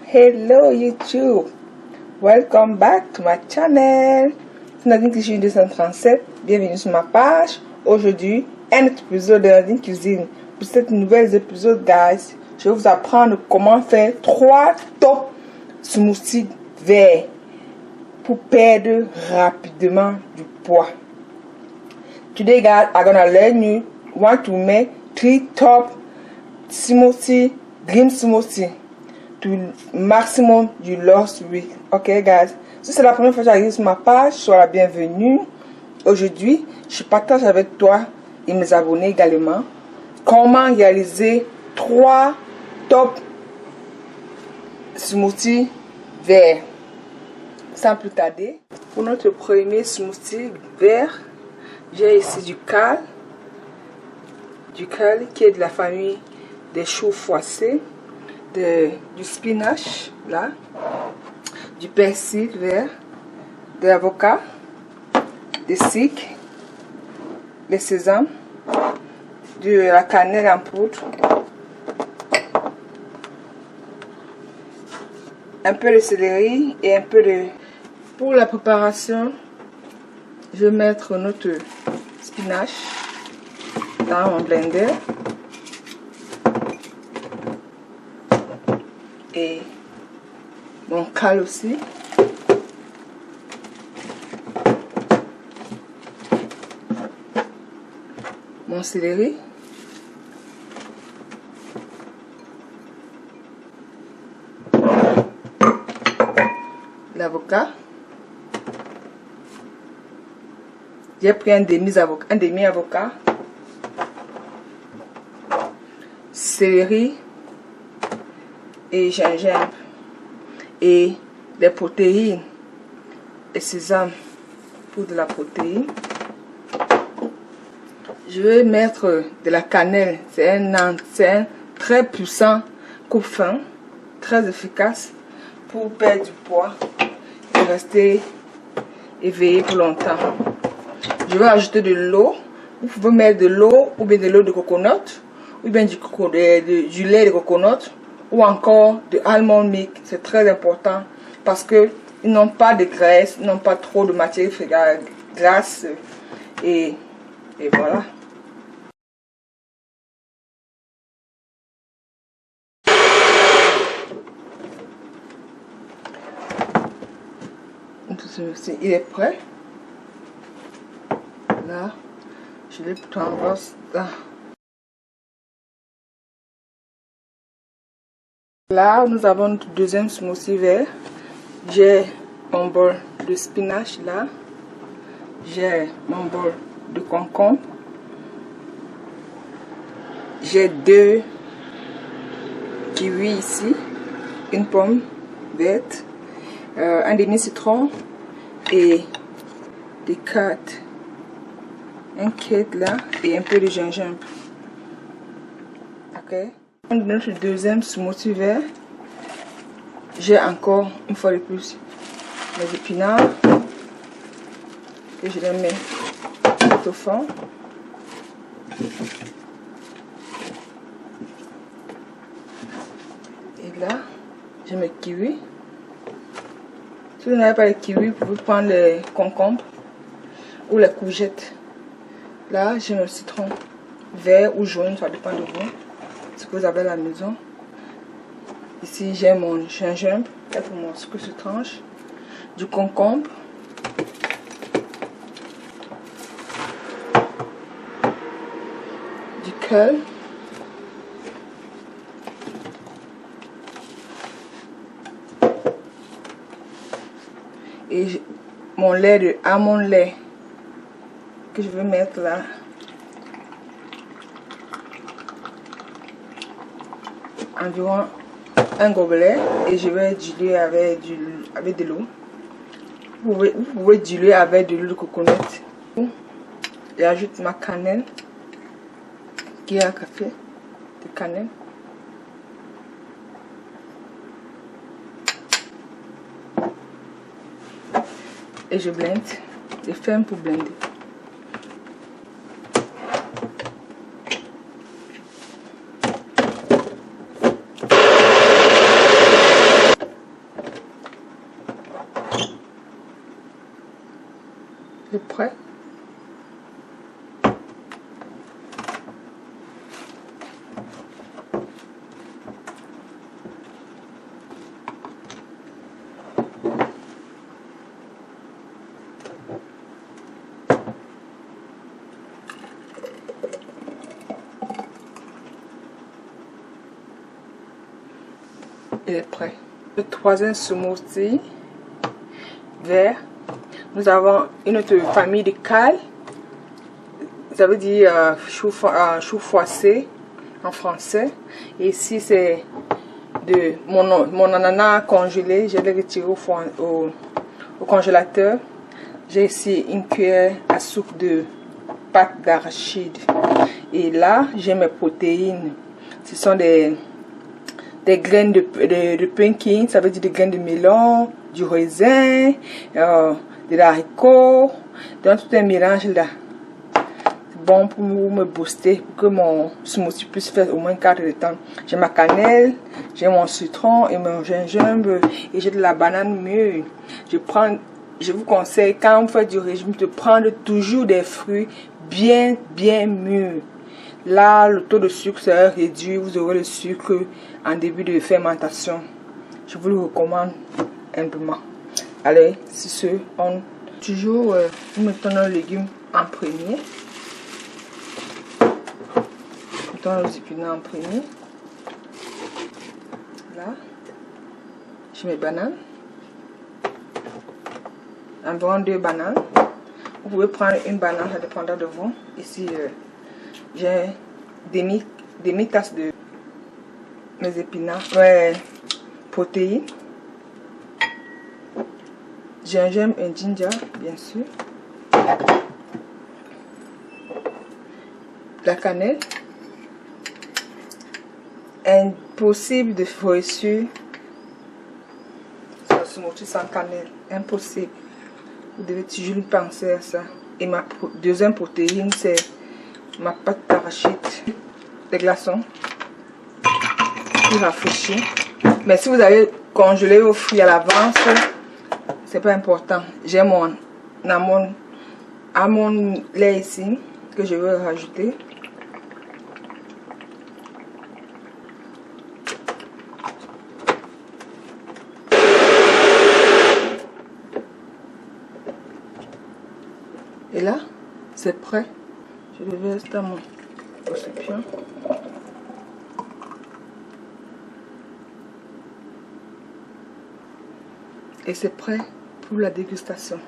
Hello YouTube, welcome back to my channel. C'est Nadine Cuisine 237, bienvenue sur ma page. Aujourd'hui, un autre épisode de Nadine Cuisine. Pour cet nouvel épisode, guys, je vais vous apprendre comment faire 3 top smoothies verts pour perdre rapidement du poids. Today, guys, I'm gonna learn you want to make 3 top smoothie, green smoothie to maximum you lost weight. Ok, guys, si c'est la première fois que j'arrive sur ma page, sois la bienvenue. Aujourd'hui, je partage avec toi et mes abonnés également comment réaliser 3 top smoothies verts. Sans plus tarder, pour notre premier smoothie vert, j'ai ici du kale qui est de la famille des choux froissés, du spinach là, du persil vert, de l'avocat, des cycles, le sésame, de la cannelle en poudre, un peu de céleri et un peu de... Pour la préparation, je vais mettre notre spinach dans mon blender et mon kale aussi. Mon céleri. L'avocat. J'ai pris un demi-avocat. Céleri et gingembre et des protéines et sésame pour de la protéine. Je vais mettre de la cannelle, c'est un très puissant coupe-faim, très efficace pour perdre du poids et rester éveillé pour longtemps. Je vais ajouter de l'eau. Vous pouvez mettre de l'eau ou bien de l'eau de coconut ou bien du lait de coconut ou encore de almond milk. C'est très important parce que ils n'ont pas de graisse, ils n'ont pas trop de matière grasse et voilà. Il est prêt. Là, je vais prendre ça. Là, nous avons notre deuxième smoothie vert. J'ai mon bol de spinach là. J'ai mon bol de concombre. J'ai 2 kiwis ici. Une pomme verte. Un demi-citron. Et des cartes. Un quête là. Et un peu de gingembre. Ok. Notre deuxième smoothie vert, j'ai encore une fois de plus mes épinards que je les mets tout au fond. Et là, j'ai mes kiwis. Si vous n'avez pas les kiwis, vous pouvez prendre les concombres ou les courgettes. Là, j'ai mon citron vert ou jaune, ça dépend de vous. Ce que vous avez à la maison. Ici j'ai mon gingembre, là pour moi ce que je tranche, du concombre, du kale, et mon lait de almond lait que je vais mettre là environ un gobelet et je vais diluer avec de l'eau. Vous pouvez diluer avec de l'eau de coconut. J'ajoute ma cannelle qui est un café de cannelle. Et je blende. Je ferme pour blender. C'est prêt. Il est prêt. Le troisième smoothie vert. Nous avons une autre famille de cale. Ça veut dire chou froissé en français. Et ici c'est de mon ananas congelé. Je l'ai retiré au congélateur. J'ai ici une cuillère à soupe de pâte d'arachide. Et là j'ai mes protéines. Ce sont des graines de pumpkin, ça veut dire des graines de melon, du raisin, de l'haricot, donc tout un mélange là. C'est bon pour me booster, pour que mon smoothie puisse faire au moins 4 de temps. J'ai ma cannelle, j'ai mon citron et mon gingembre et j'ai de la banane mûre. Je vous conseille quand vous faites du régime de prendre toujours des fruits bien mûrs. Là, le taux de sucre sera réduit, vous aurez le sucre en début de fermentation. Je vous le recommande humblement. Allez, c'est ce, toujours nous mettons nos légumes en premier. Mettons nos épinards en premier. Là, j'ai mes bananes. Environ 2 bananes. Vous pouvez prendre une banane, ça dépendra de vous. Ici, j'ai demi-tasse de mes épinards, protéines, gingembre et ginger, bien sûr, la cannelle, impossible de réussir ce smoothie sans cannelle, impossible. Vous devez toujours penser à ça. Et ma deuxième protéine, c'est ma pâte d'arachide, des glaçons qui rafraîchit. Mais si vous avez congelé vos fruits à l'avance, c'est pas important. J'ai mon almond lait ici que je vais rajouter. Et là, c'est prêt. Je le verse dans mon récipient. Et c'est prêt pour la dégustation.